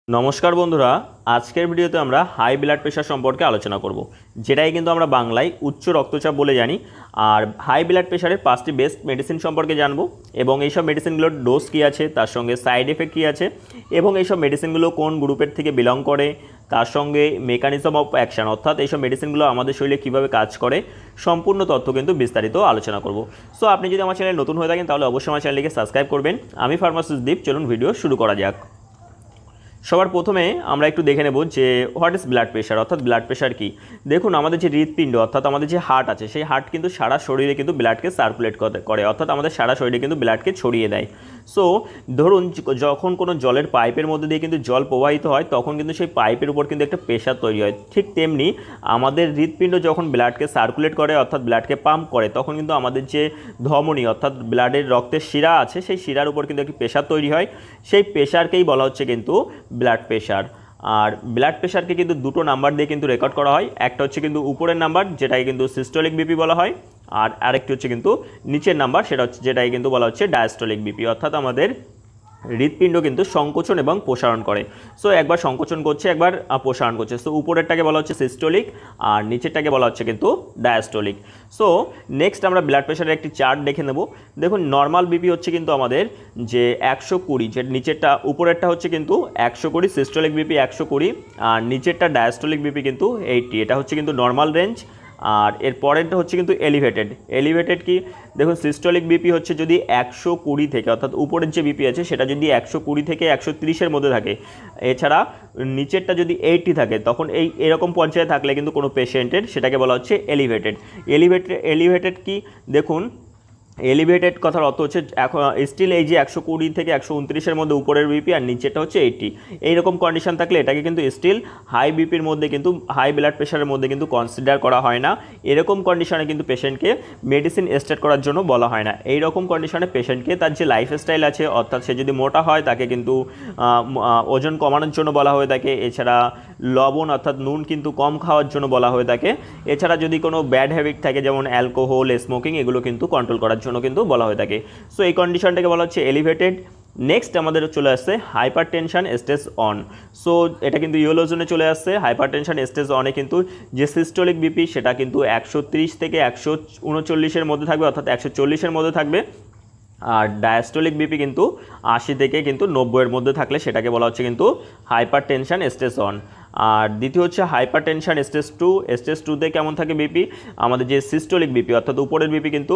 নমস্কার বন্ধুরা, আজকের ভিডিওতে আমরা হাই ব্লাড প্রেশার সম্পর্কে আলোচনা করব, যেটাই কিন্তু আমরা বাংলায় উচ্চ রক্তচাপ বলে জানি। আর হাই ব্লাড প্রেশারের 5টি বেস্ট মেডিসিন সম্পর্কে জানবো এবং এইসব মেডিসিনগুলোর ডোজ কী আছে, তার সঙ্গে সাইড এফেক্ট কী আছে এবং এইসব মেডিসিনগুলো কোন গ্রুপের থেকে বিলং করে, তার সঙ্গে মেকানিজম অফ অ্যাকশন অর্থাৎ এইসব মেডিসিনগুলো আমাদের শরীরে কীভাবে কাজ করে, সম্পূর্ণ তথ্য কিন্তু বিস্তারিত আলোচনা করব। সো আপনি যদি আমার চ্যানেলে নতুন হয়ে থাকেন তাহলে অবশ্যই আমার চ্যানেলটিকে সাবস্ক্রাইব করবেন। আমি ফার্মাসিস্ট দীপ, চলুন ভিডিও শুরু করা যাক। সবার প্রথমে আমরা একটু দেখে নেব যে হোয়াট ইজ ব্লাড প্রেশার অর্থাৎ ব্লাড প্রেশার কি। দেখুন, আমাদের যে হৃৎপিণ্ড অর্থাৎ আমাদের যে হার্ট আছে, সেই হার্ট কিন্তু সারা শরীরে কিন্তু ব্লাডকে সার্কুলেট করে অর্থাৎ আমাদের সারা শরীরে কিন্তু ব্লাডকে ছড়িয়ে দেয়। সো ধরুন, যখন কোনো জলের পাইপের মধ্যে দিয়ে কিন্তু জল প্রবাহিত হয়, তখন কিন্তু সেই পাইপের উপর কিন্তু একটা প্রেশার তৈরি হয়। ঠিক তেমনি আমাদের হৃৎপিণ্ড যখন ব্লাডকে সার্কুলেট করে অর্থাৎ ব্লাডকে পাম্প করে, তখন কিন্তু আমাদের যে ধমনী অর্থাৎ ব্লাডের রক্তের শিরা আছে, সেই শিরার উপর কিন্তু একটি প্রেশার তৈরি হয়। সেই প্রেশারকেই বলা হচ্ছে কিন্তু ব্লাড প্রেশার। আর ব্লাড প্রেশারকে কিন্তু দুটো নাম্বার দিয়ে কিন্তু রেকর্ড করা হয়। একটা হচ্ছে কিন্তু উপরের নাম্বার, যেটাকে কিন্তু সিস্টোলিক বিপি বলা হয়, আর আরেকটি হচ্ছে কিন্তু নিচের নাম্বার, সেটা হচ্ছে যেটাকে কিন্তু বলা হচ্ছে ডায়াস্টোলিক বিপি। অর্থাৎ আমাদের হৃৎপিণ্ড কিন্তু সংকোচন এবং প্রসারণ করে। সো একবার সংকোচন করছে, একবার প্রসারণ করছে। সো উপরেরটাকে বলা হচ্ছে সিস্টোলিক আর নিচেরটাকে বলা হচ্ছে কিন্তু ডায়াস্টোলিক। সো নেক্সট আমরা ব্লাড প্রেশারের একটি চার্ট দেখে নেব। দেখুন, নর্মাল বিপি হচ্ছে কিন্তু আমাদের যে 120, যে নিচেরটা উপরেরটা হচ্ছে কিন্তু 120, সিস্টোলিক বিপি 120 আর নিচেরটা ডায়াস্টোলিক বিপি কিন্তু 80। এটা হচ্ছে কিন্তু নর্মাল রেঞ্জ। আর এর পরেরটা হচ্ছে কিন্তু এলিভেটেড কি, দেখুন সিস্টোলিক বিপি হচ্ছে যদি 120 থেকে অর্থাৎ উপরের যে বিপি আছে সেটা যদি 120 থেকে 130-এর মধ্যে থাকে, এছাড়া নিচেরটা যদি 80 থাকে, তখন এরকম পর্যায়ে থাকলে কিন্তু কোনো পেশেন্টের সেটাকে বলা হচ্ছে এলিভেটেড কি, দেখুন এলিভেটেড কথার অর্থ হচ্ছে এখন স্টিল এই যে 120 থেকে 129-এর মধ্যে উপরের বিপি আর নিচেরটা হচ্ছে 80, এইরকম কন্ডিশন থাকলে এটাকে কিন্তু স্টিল হাই বিপির মধ্যে কিন্তু হাই ব্লাড প্রেশারের মধ্যে কিন্তু কনসিডার করা হয় না। এরকম কন্ডিশনে কিন্তু পেশেন্টকে মেডিসিন স্টার্ট করার জন্য বলা হয় না। এইরকম কন্ডিশনে পেশেন্টকে তার যে লাইফস্টাইল আছে অর্থাৎ সে যদি মোটা হয় তাকে কিন্তু ওজন কমানোর জন্য বলা হয়ে থাকে। এছাড়া লবণ অর্থাৎ নুন কিন্তু কম খাওয়ার জন্য বলা হয়ে থাকে। এছাড়া যদি কোনো ব্যাড হ্যাবিট থাকে যেমন অ্যালকোহল, স্মোকিং, এগুলো কিন্তু কন্ট্রোল করার জন্য কিন্তু বলা হয়ে থাকে। সো এই কন্ডিশনটাকে বলা হচ্ছে এলিভেটেড। নেক্সট আমাদের চলে আসছে hyper tension stage on. So এটা কিন্তু ইয়েলো জোনে চলে আসছে। হাইপার টেনশন স্টেজ অনে কিন্তু যে সিস্টোলিক বিপি সেটা কিন্তু 130 থেকে 139-এর মধ্যে থাকবে অর্থাৎ 140-এর মধ্যে থাকবে। আর ডায়াস্টোলিক বিপি কিন্তু 80 থেকে কিন্তু 90-এর মধ্যে থাকলে সেটাকে বলা হচ্ছে কিন্তু হাইপার টেনশন স্টেজ অন। আর দ্বিতীয় হচ্ছে হাইপার টেনশন স্টেজ টুতে কেমন থাকে বিপি, আমাদের যে সিস্টোলিক বিপি অর্থাৎ উপরের বিপি কিন্তু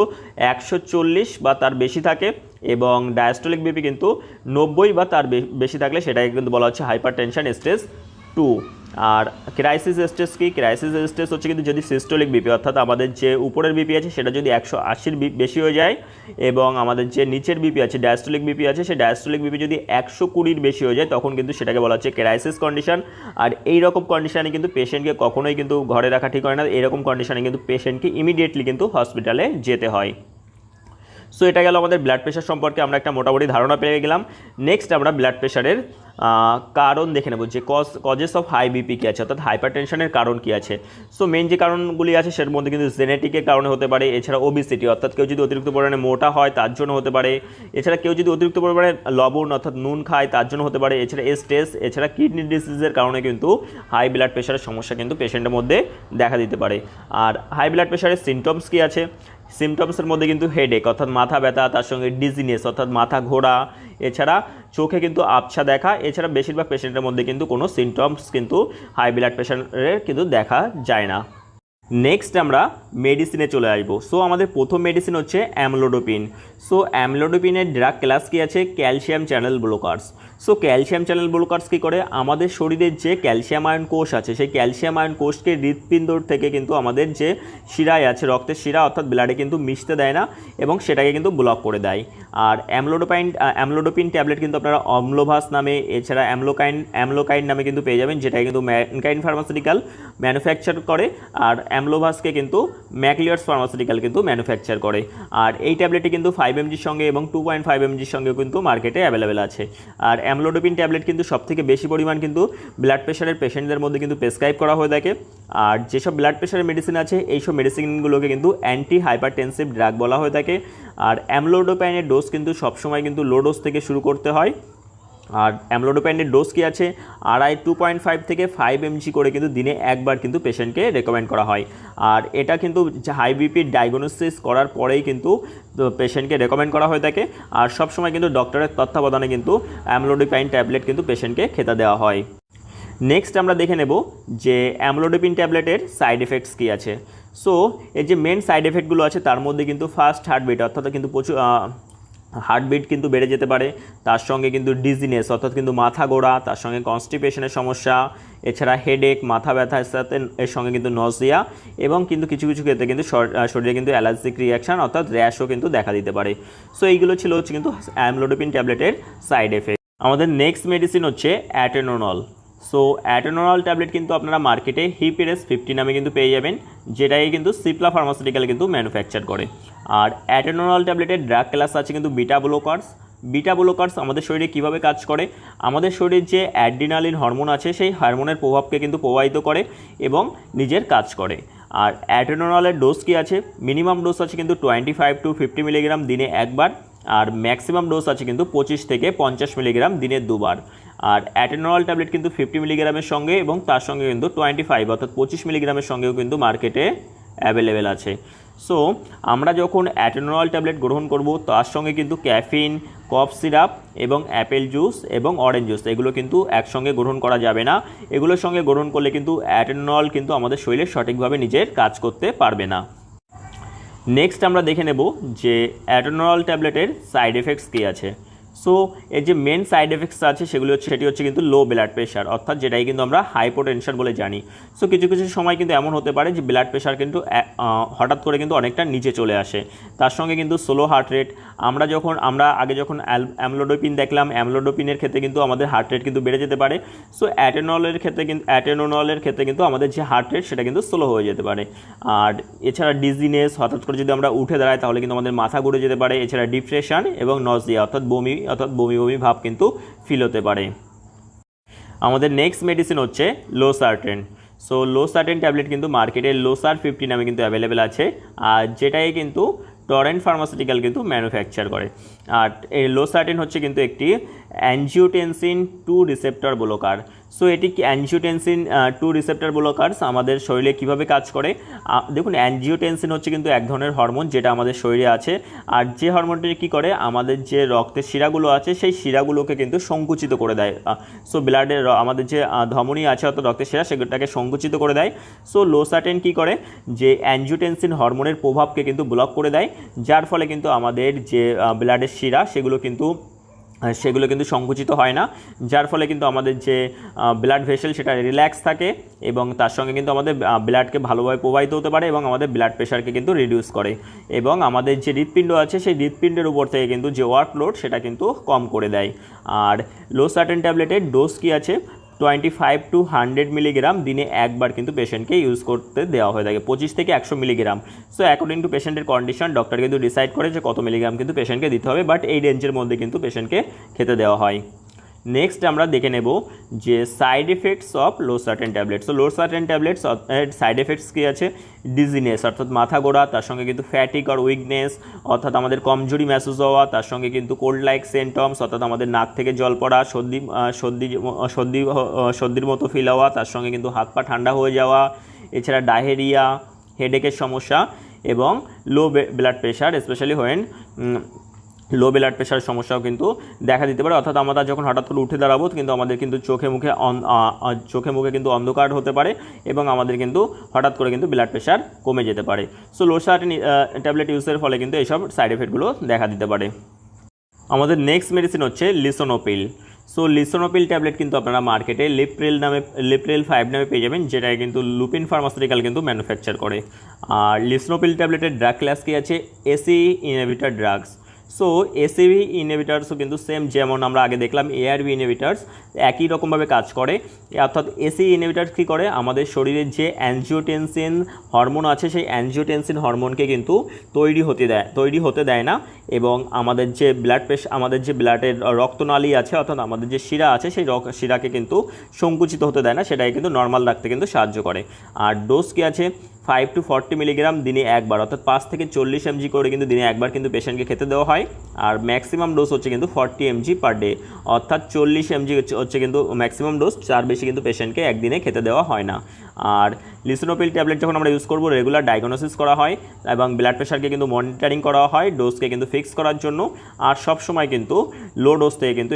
140 বা তার বেশি থাকে এবং ডায়াস্টোলিক বিপি কিন্তু 90 বা তার বেশি থাকলে সেটাকে কিন্তু বলা হচ্ছে হাইপার টেনশন স্টেজ 2। আর ক্রাইসিস স্টেজ কি, ক্রাইসিস স্টেজ হচ্ছে কিন্তু যদি সিস্টোলিক বিপি অর্থাৎ আমাদের যে উপরের বিপি আছে সেটা যদি 180-র বেশি হয়ে যায় এবং আমাদের যে নিচের বিপি আছে ডায়াস্টোলিক বিপি আছে, সেই ডায়াস্টোলিক বিপি যদি 120-র বেশি হয়ে যায়, তখন কিন্তু সেটাকে বলা হচ্ছে ক্রাইসিস কন্ডিশন। আর এই রকম কন্ডিশনে কিন্তু পেশেন্টকে কখনোই কিন্তু ঘরে রাখা ঠিক হয় না। এরকম কন্ডিশনে কিন্তু পেশেন্টকে ইমিডিয়েটলি কিন্তু হসপিটালে যেতে হয়। সো এটা গেল আমাদের ব্লাড প্রেশার সম্পর্কে আমরা একটা মোটামুটি ধারণা পেয়ে গেলাম। নেক্সট আমরা ব্লাড প্রেশারের কারণ দেখে নেব যে কজেস অফ হাই বিপি কী আছে অর্থাৎ হাইপার টেনশনের কারণ কী আছে। সো মেন যে কারণগুলি আছে সের মধ্যে কিন্তু জেনেটিকের কারণে হতে পারে, এছাড়া ওবিসিটি অর্থাৎ কেউ যদি অতিরিক্ত পরিমাণে মোটা হয় তার জন্য হতে পারে, এছাড়া কেউ যদি অতিরিক্ত পরিমাণে লবণ অর্থাৎ নুন খায় তার জন্য হতে পারে, এছাড়া স্ট্রেস, এছাড়া কিডনি ডিজিজের কারণে কিন্তু হাই ব্লাড প্রেশারের সমস্যা কিন্তু পেশেন্টের মধ্যে দেখা দিতে পারে। আর হাই ব্লাড প্রেশারের সিমটমস কী আছে, সিমটমসের মধ্যে কিন্তু হেডেক অর্থাৎ মাথা ব্যথা, তার সঙ্গে ডিজিনেস অর্থাৎ মাথা ঘোরা, এছাড়া চোখে কিন্তু আবছা দেখা, এছাড়া বেশিরভাগ পেশেন্টের মধ্যে কিন্তু কোনো সিমটমস কিন্তু হাই ব্লাড প্রেশারের কিন্তু দেখা যায় না। নেক্সট আমরা মেডিসিনে চলে আসবো। সো আমাদের প্রথম মেডিসিন হচ্ছে অ্যামলোডোপিন। সো অ্যামলোডোপিনের ড্রাগ ক্লাস কী আছে, calcium channel blockers. So calcium channel blockers কী করে, আমাদের শরীরের যে ক্যালসিয়াম আয়ন কোষ আছে সেই ক্যালসিয়াম আয়ন কোষকে হৃৎপিণ্ডর থেকে কিন্তু আমাদের যে শিরায় আছে, রক্তের শিরা অর্থাৎ ব্লাডে কিন্তু মিশতে দেয় না এবং সেটাকে কিন্তু ব্লক করে দেয়। আর অ্যামলোডোপিন ট্যাবলেট কিন্তু আপনারা অম্লোভাস নামে, এছাড়া অ্যামলোকাইন নামে কিন্তু পেয়ে যাবেন, যেটা কিন্তু ম্যানকাইন ফার্মাসিউটিক্যাল ম্যানুফ্যাকচার করে। আর অ্যামলোভাসকে কিন্তু ম্যাকলিয়ার্স ফার্মাসিউটিক্যাল কিন্তু ম্যানুফ্যাকচার করে। আর এই ট্যাবলেটটি কিন্তু 5 mgর সঙ্গে এবং 2.5 mgর সঙ্গে কিন্তু মার্কেটে অ্যাভেলেবেল আছে। আর অ্যামলোডোপিন ট্যাবলেট কিন্তু সবথেকে বেশি পরিমাণ কিন্তু ব্লাড প্রেশারের পেশেন্টদের মধ্যে কিন্তু প্রেসক্রাইব করা হয়ে থাকে। আর যেসব ব্লাড প্রেশারের মেডিসিন আছে এইসব মেডিসিনগুলোকে কিন্তু অ্যান্টি হাইপারটেনসিভ ড্রাগ বলা হয়ে থাকে। আর অ্যামলোডোপাইনের ডোজ কিন্তু সবসময় কিন্তু লো ডোজ থেকে শুরু করতে হয়। আর অ্যামলোডোপাইনের ডোজ কী আছে 2.5 থেকে 5 mg করে কিন্তু দিনে একবার কিন্তু পেশেন্টকে রেকমেন্ড করা হয়। আর এটা কিন্তু হাই বিপির ডায়াগনোসিস করার পরেই কিন্তু পেশেন্টকে রেকমেন্ড করা হয়ে থাকে। আর সবসময় কিন্তু ডক্টরের তত্ত্বাবধানে কিন্তু অ্যামলোডোপাইন ট্যাবলেট কিন্তু পেশেন্টকে খেতে দেওয়া হয়। নেক্সট আমরা দেখে নেব যে অ্যামলোডোপিন ট্যাবলেটের সাইড এফেক্টস কী আছে। সো এর যে মেন সাইড এফেক্টগুলো আছে তার মধ্যে কিন্তু ফার্স্ট হার্টবিট অর্থাৎ কিন্তু প্রচুর হার্টবিট কিন্তু বেড়ে যেতে পারে, তার সঙ্গে কিন্তু ডিজিনেস অর্থাৎ কিন্তু মাথা গোড়া, তার সঙ্গে কনস্টিপেশনের সমস্যা, এছাড়া হেডেক, মাথা ব্যথার সাথে এর সঙ্গে কিন্তু নজিয়া এবং কিন্তু কিছু কিছু ক্ষেত্রে কিন্তু শরীরে কিন্তু অ্যালার্জিক রিয়াকশান অর্থাৎ র্যাশও কিন্তু দেখা দিতে পারে। সো এইগুলো ছিল হচ্ছে কিন্তু অ্যামলোডোপিন ট্যাবলেটের সাইড এফেক্ট। আমাদের নেক্সট মেডিসিন হচ্ছে অ্যাটেনোনল। সো অ্যাটেনোনল ট্যাবলেট কিন্তু আপনারা মার্কেটে হিপিরেস 50 নামে কিন্তু পেয়ে যাবেন, যেটাই কিন্তু সিপ্লা ফার্মাসিউটিক্যাল কিন্তু ম্যানুফ্যাকচার করে। আর অ্যাটেনোনল ট্যাবলেটের ড্রাগ ক্লাস আছে কিন্তু বিটা ব্লকার্স। বিটা ব্লকার্স আমাদের শরীরে কীভাবে কাজ করে, আমাদের শরীরের যে অ্যাড্রিনালিন হরমোন আছে সেই হরমোনের প্রভাবকে কিন্তু প্রভাবিত করে এবং নিজের কাজ করে। আর অ্যাটেনোনলের ডোজ কী আছে, মিনিমাম ডোজ আছে কিন্তু 25 to 50 মিলিগ্রাম দিনে একবার, আর ম্যাক্সিমাম ডোজ আছে কিন্তু 25 থেকে 50 মিলিগ্রাম দিনে দুবার। আর অ্যাটেনোনল ট্যাবলেট কিন্তু 50 মিলিগ্রামের সঙ্গে এবং তার সঙ্গে কিন্তু 25 অর্থাৎ 25 মিলিগ্রামের সঙ্গেও কিন্তু মার্কেটে অ্যাভেলেবেল আছে। সো আমরা যখন অ্যাটেনোনল ট্যাবলেট গ্রহণ করব তার সঙ্গে কিন্তু ক্যাফিন, কফ সিরাপ এবং অ্যাপেল জুস এবং অরেঞ্জ জুস এগুলো কিন্তু একসঙ্গে গ্রহণ করা যাবে না। এগুলোর সঙ্গে গ্রহণ করলে কিন্তু অ্যাটেনোনল কিন্তু আমাদের শরীরে সঠিকভাবে নিজের কাজ করতে পারবে না। নেক্সট আমরা দেখে নেব যে অ্যাটেনোনল ট্যাবলেটের সাইড এফেক্টস কী আছে। সো এর যে মেন সাইড এফেক্টস আছে সেটি হচ্ছে কিন্তু লো ব্লাড প্রেশার অর্থাৎ যেটাই কিন্তু আমরা হাইপোটেনশন বলে জানি। সো কিছু কিছু সময় কিন্তু এমন হতে পারে যে ব্লাড প্রেশার কিন্তু হঠাৎ করে কিন্তু অনেকটা নিচে চলে আসে। তার সঙ্গে কিন্তু স্লো হার্ট রেট, আমরা আগে যখন অ্যামলোডোপিন দেখলাম, অ্যামলোডোপিনের ক্ষেত্রে কিন্তু আমাদের হার্ট রেট কিন্তু বেড়ে যেতে পারে। সো অ্যাটেনোনলের ক্ষেত্রে কিন্তু আমাদের যে হার্ট রেট সেটা কিন্তু স্লো হয়ে যেতে পারে। আর এছাড়া ডিজিনেস, হঠাৎ করে যদি আমরা উঠে দাঁড়াই তাহলে কিন্তু আমাদের মাথা ঘুরে যেতে পারে। এছাড়া ডিপ্রেশন এবং নজিয়া অর্থাৎ বমি ভাব কিন্তু ফিল হতে পারে। আমাদের নেক্সট মেডিসিন হচ্ছে লোসার্টেন। সো লোসার্টেন ট্যাবলেট কিন্তু মার্কেটে লোসার 50 নামে কিন্তু অ্যাভেলেবেল আছে, আর যেটাই কিন্তু টরেন্ট ফার্মাসিউটিক্যাল কিন্তু ম্যানুফ্যাকচার করে। আর এই লোসার্টেন হচ্ছে কিন্তু একটি অ্যানজিওটেনসিন 2 রিসেপ্টর ব্লকার। সো এটি অ্যানজিওটেনসিন 2 রিসেপ্টর ব্লকার্স আমাদের শরীরে কিভাবে কাজ করে, দেখুন অ্যানজিওটেনসিন হচ্ছে কিন্তু এক ধরনের হরমোন যেটা আমাদের শরীরে আছে। আর যে হরমোনটি কী করে, আমাদের যে রক্তের শিরাগুলো আছে সেই শিরাগুলোকে কিন্তু সংকুচিত করে দেয়। সো ব্লাডের আমাদের যে ধমনী আছে অর্থাৎ রক্তের শিরা সেগুলোটাকে সংকুচিত করে দেয়। সো লোসার্টেন কী করে, যে অ্যানজিওটেনসিন হরমোনের প্রভাবকে কিন্তু ব্লক করে দেয়, যার ফলে কিন্তু আমাদের যে ব্লাডের শিরা সেগুলো কিন্তু সংকুচিত হয় না, যার ফলে কিন্তু আমাদের যে ব্লাড ভেসেল সেটা রিল্যাক্স থাকে এবং তার সঙ্গে কিন্তু আমাদের ব্লাডকে ভালোভাবে প্রবাহিত হতে পারে এবং আমাদের ব্লাড প্রেশারকে কিন্তু রিডিউস করে এবং আমাদের যে হৃৎপিণ্ড আছে সেই হৃৎপিণ্ডের উপর থেকে কিন্তু যে ওয়ার্কলোড সেটা কিন্তু কম করে দেয়। আর লোসার্টেন ট্যাবলেটের ডোজ কী আছে, 25 to 100 মিলিগ্রাম দিনে একবার কিন্তু পেশেন্টকে ইউজ করতে দেওয়া হয়ে থাকে, 25 থেকে 100 মিলিগ্রাম। সো অ্যাকর্ডিং টু পেশেন্টের কন্ডিশন ডক্টর কিন্তু ডিসাইড করে যে কত মিলিগ্রাম কিন্তু পেশেন্টকে দিতে হবে, বাট এই রেঞ্জের মধ্যে কিন্তু পেশেন্টকে খেতে দেওয়া হয়। নেক্সট আমরা দেখে নেব যে side effects of losartan tablet. So losartan tablets side effects কী আছে, ডিজিনেস অর্থাৎ মাথা গোড়া, তার সঙ্গে কিন্তু ফ্যাটিক আর উইকনেস অর্থাৎ আমাদের কমজোরি মেহসুস হওয়া, তার সঙ্গে কিন্তু কোল্ড লাইক সিমটমস অর্থাৎ আমাদের নাক থেকে জল পড়া, সর্দির মতো ফিল হওয়া, তার সঙ্গে কিন্তু হাত পা ঠান্ডা হয়ে যাওয়া, এছাড়া ডায়রিয়া, হেডেকের সমস্যা এবং low blood pressure, specially when low blood প্রেশারের সমস্যাও কিন্তু দেখা দিতে পারে। অর্থাৎ আমরা যখন হঠাৎ করে উঠে দাঁড়াবো কিন্তু আমাদের কিন্তু চোখে মুখে কিন্তু অন্ধকার হতে পারে এবং আমাদের কিন্তু হঠাৎ করে কিন্তু ব্লাড প্রেশার কমে যেতে পারে। সো লোসার্টেন ট্যাবলেট ইউজের ফলে কিন্তু এইসব সাইড এফেক্টগুলো দেখা দিতে পারে। আমাদের নেক্সট মেডিসিন হচ্ছে লিসোনোপিল। সো লিসোনোপিল ট্যাবলেট কিন্তু আপনারা মার্কেটে লিপ্রেল 5 নামে পেয়ে যাবেন, যেটা কিন্তু লুপিন ফার্মাসিউটিক্যাল কিন্তু ম্যানুফ্যাকচার করে। আর লিসোনোপিল ট্যাবলেটের ড্রাগ ক্লাস কি আছে, এসি ইনহিবিটর ড্রাগস। সো এসিভি ইনহিবিটার্সও কিন্তু সেম যেমন আমরা আগে দেখলাম এআরবি ইনহিবিটার্স একই রকমভাবে কাজ করে। অর্থাৎ এসি ইনহিবিটার্স কী করে, আমাদের শরীরের যে অ্যানজিওটেনসিন হরমোন আছে সেই অ্যানজিওটেনসিন হরমোনকে কিন্তু তৈরি হতে দেয় না এবং আমাদের যে আমাদের যে ব্লাডের রক্তনালী আছে অর্থাৎ আমাদের যে শিরা আছে সেই শিরাকে কিন্তু সংকুচিত হতে দেয় না, সেটাকে কিন্তু নর্মাল রাখতে কিন্তু সাহায্য করে। আর ডোজ কী আছে, 5 to 40 মিলিগ্রাম দিনে একবার অর্থাৎ 5 থেকে 40 mg করে কিন্তু দিনে একবার কিন্তু পেশেন্টকে খেতে দেওয়া হয়। হয়। আর ম্যাক্সিমাম ডোজ হচ্ছে কিন্তু 40 mg পার ডে, অর্থাৎ 40 mg হচ্ছে কিন্তু ম্যাক্সিমাম ডোজ, তার বেশি কিন্তু পেশেন্টকে একদিনে খেতে দেওয়া হয় না। আর লিসিনোপ্রিল ট্যাবলেট যখন আমরা ইউজ করব, রেগুলার ডায়াগনোসিস করা হয় এবং ব্লাড প্রেশারকে কিন্তু মনিটরিং করা হয় ডোজকে কিন্তু ফিক্স করার জন্য। আর সব সময় কিন্তু লো ডোজ থেকে কিন্তু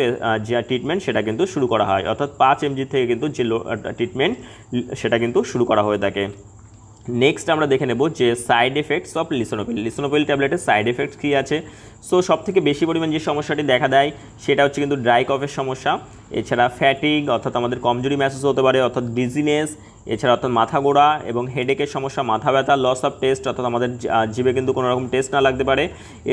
যে ট্রিটমেন্ট সেটা কিন্তু শুরু করা হয়, অর্থাৎ 5 mg থেকে কিন্তু যে ট্রিটমেন্ট সেটা কিন্তু শুরু করা হয়ে থাকে। নেক্সট আমরা দেখে নেব যে সাইড এফেক্টস অফ লিসিনোপ্রিল ট্যাবলেটের সাইড এফেক্টস কী আছে। সো সবথেকে বেশি পরিমাণ যে সমস্যাটি দেখা দেয় সেটা হচ্ছে কিন্তু ড্রাই কফের সমস্যা, এছাড়া ফ্যাটিগ অর্থাৎ আমাদের কমজোরি মেহসুস হতে পারে অর্থাৎ ডিজিনেস, এছাড়া অর্থাৎ মাথা গোড়া এবং হেডেকের সমস্যা, মাথা ব্যথা, লস অফ টেস্ট অর্থাৎ আমাদের জিভে কিন্তু কোনো রকম টেস্ট না লাগতে পারে,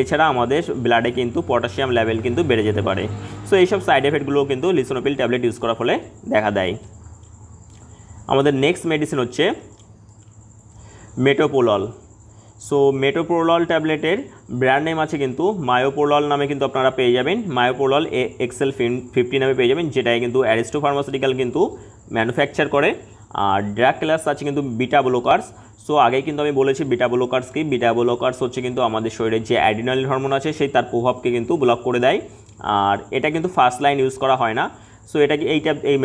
এছাড়া আমাদের ব্লাডে কিন্তু পটাশিয়াম লেভেল কিন্তু বেড়ে যেতে পারে। সো এইসব সাইড এফেক্টগুলো কিন্তু লিসিনোপ্রিল ট্যাবলেট ইউজ করার ফলে দেখা দেয়। আমাদের নেক্সট মেডিসিন হচ্ছে মেটোপ্রোলল। সো মেটোপ্রোলল ট্যাবলেটের ব্র্যান্ড নেম আছে কিন্তু মায়োপ্রোলল নামে কিন্তু আপনারা পেয়ে যাবেন, মায়োপ্রোলল XL50 নামে পেয়ে যাবেন, যেটাই কিন্তু অ্যারিস্টো ফার্মাসিউটিক্যাল কিন্তু ম্যানুফ্যাকচার করে। আর ড্রাগ ক্লাস আছে কিন্তু বিটা ব্লকার্স। সো আগেই কিন্তু আমি বলেছি বিটা ব্লকার্স কি, বিটা ব্লকার্স হচ্ছে কিন্তু আমাদের শরীরের যে অ্যাড্রিনালিন হরমোন আছে সেই তার প্রভাবকে কিন্তু ব্লক করে দেয়। আর এটা কিন্তু ফার্স্ট লাইন ইউজ করা হয় না। সো এটাকে এই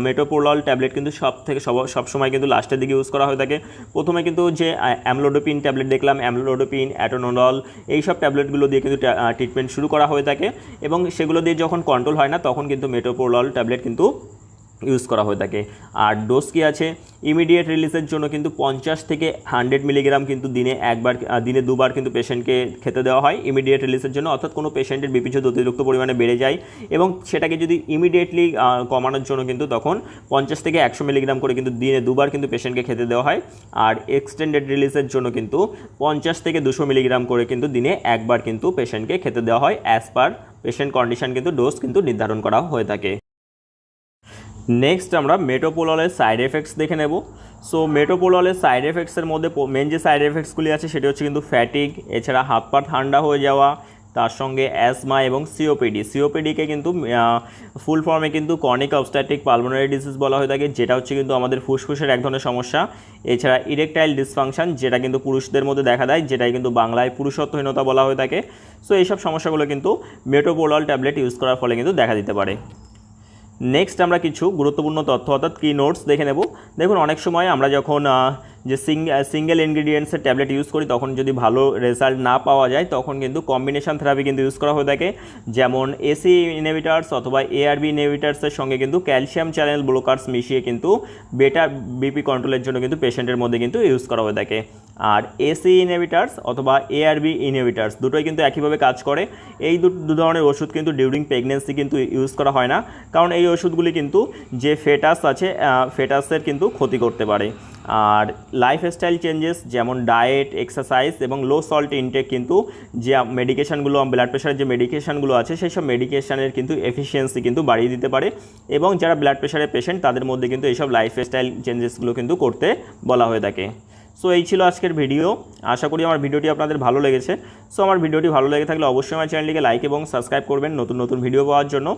মেটোপ্রোলল ট্যাবলেট কিন্তু সবসময় কিন্তু লাস্টের দিকে ইউজ করা হয়ে থাকে। প্রথমে কিন্তু যে অ্যামলোডোপিন ট্যাবলেট দেখলাম, অ্যামলোডোপিন, অ্যাটোনোডল, এই সব ট্যাবলেটগুলো দিয়ে কিন্তু ট্রিটমেন্ট শুরু করা হয়ে থাকে এবং সেগুলো দিয়ে যখন কন্ট্রোল হয় না তখন কিন্তু মেটোপ্রোলল ট্যাবলেট কিন্তু ইউজ করা হয়ে থাকে। আর ডোজ কী আছে, ইমিডিয়েট রিলিজের জন্য কিন্তু 50 থেকে 100 মিলিগ্রাম কিন্তু দিনে দুবার কিন্তু পেশেন্টকে খেতে দেওয়া হয় ইমিডিয়েট রিলিজের জন্য, অর্থাৎ কোনো পেশেন্টের বিপি যদি অতিরিক্ত পরিমাণে বেড়ে যায় এবং সেটাকে যদি ইমিডিয়েটলি কমানোর জন্য কিন্তু তখন 50 থেকে 100 মিলিগ্রাম করে কিন্তু দিনে দুবার কিন্তু পেশেন্টকে খেতে দেওয়া হয়। আর এক্সটেন্ডেড রিলিজের জন্য কিন্তু 50 থেকে 200 মিলিগ্রাম করে কিন্তু দিনে একবার কিন্তু পেশেন্টকে খেতে দেওয়া হয়। অ্যাজ পার পেশেন্ট কন্ডিশন কিন্তু ডোজ কিন্তু নির্ধারণ করা হয়ে থাকে। নেক্সট আমরা মেটোপ্রোললের সাইড এফেক্টস দেখে নেব। সো মেটোপ্রোললের সাইড এফেক্টসের মধ্যে মেন যে সাইড এফেক্টসগুলি আছে সেটি হচ্ছে কিন্তু ফ্যাটিক, এছাড়া হাত পা ঠান্ডা হয়ে যাওয়া, তার সঙ্গে অ্যাজমা এবং সিওপিডিকে কিন্তু ফুল ফর্মে কিন্তু ক্রনিক অবস্ট্রাকটিভ পালমোনারি ডিজিজ বলা হয়ে থাকে, যেটা হচ্ছে কিন্তু আমাদের ফুসফুসের এক ধরনের সমস্যা। এছাড়া ইরেকটাইল ডিসফাংশন, যেটা কিন্তু পুরুষদের মধ্যে দেখা দেয়, যেটাই কিন্তু বাংলায় পুরুষত্বহীনতা বলা হয়ে থাকে। সো এইসব সমস্যাগুলো কিন্তু মেটোপ্রোলল ট্যাবলেট ইউজ করার ফলে কিন্তু দেখা দিতে পারে। নেক্সট আমরা কিছু গুরুত্বপূর্ণ তথ্য অর্থাৎ কি নোটস দেখে নেব। দেখুন, অনেক সময় আমরা যখন যে সিঙ্গেল ইনগ্রিডিয়েন্টসের ট্যাবলেট ইউজ করি তখন যদি ভালো রেজাল্ট না পাওয়া যায় তখন কিন্তু কম্বিনেশন থেরাপি কিন্তু ইউজ করা হয়ে থাকে, যেমন এসি ইনহিবিটার্স অথবা এআরবি ইনহিবিটার্সের সঙ্গে কিন্তু ক্যালসিয়াম চ্যানেল ব্লকার্স মিশিয়ে কিন্তু বেটার বিপি কন্ট্রোলের জন্য কিন্তু পেশেন্টের মধ্যে কিন্তু ইউজ করা হয়ে থাকে। আর এসি ইনহিবিটার্স অথবা এআরবি ইনহিবিটার্স দুটোই কিন্তু একইভাবে কাজ করে। এই দু ধরনের ওষুধ কিন্তু ডিউরিং প্রেগনেন্সি কিন্তু ইউজ করা হয় না, কারণ এই ওষুধগুলি কিন্তু যে ফেটাস আছে ফেটাসের কিন্তু ক্ষতি করতে পারে। আর লাইফস্টাইল চেঞ্জেস যেমন ডায়েট, এক্সারসাইজ এবং লো সল্ট ইনটেক কিন্তু যে মেডিকেশানগুলো ব্লাড প্রেশারের যে মেডিকেশানগুলো আছে সেই সব মেডিকেশানের কিন্তু এফিসিয়েন্সি কিন্তু বাড়িয়ে দিতে পারে এবং যারা ব্লাড প্রেশারের পেশেন্ট তাদের মধ্যে কিন্তু এইসব লাইফস্টাইল চেঞ্জেসগুলো কিন্তু করতে বলা হয়ে থাকে। সো এই ছিল আজকের ভিডিও। আশা করি আমার ভিডিওটি আপনাদের ভালো লেগেছে। সো আমার ভিডিওটি ভালো লেগে থাকলে অবশ্যই আমার চ্যানেলটিকে লাইক এবং সাবস্ক্রাইব করবেন নতুন নতুন ভিডিও পাওয়ার জন্য।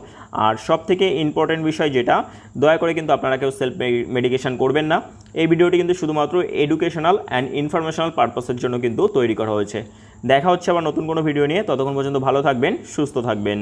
আর সবথেকে ইম্পর্টেন্ট বিষয় যেটা, দয়া করে কিন্তু আপনারা কেউ সেলফ মেডিকেশন করবেন না। এই ভিডিওটি কিন্তু শুধুমাত্র এডুকেশনাল অ্যান্ড ইনফরমেশনাল পারপাসের জন্য কিন্তু তৈরি করা হয়েছে। দেখা হচ্ছে আবার নতুন কোনো ভিডিও নিয়ে। ততক্ষণ পর্যন্ত ভালো থাকবেন, সুস্থ থাকবেন।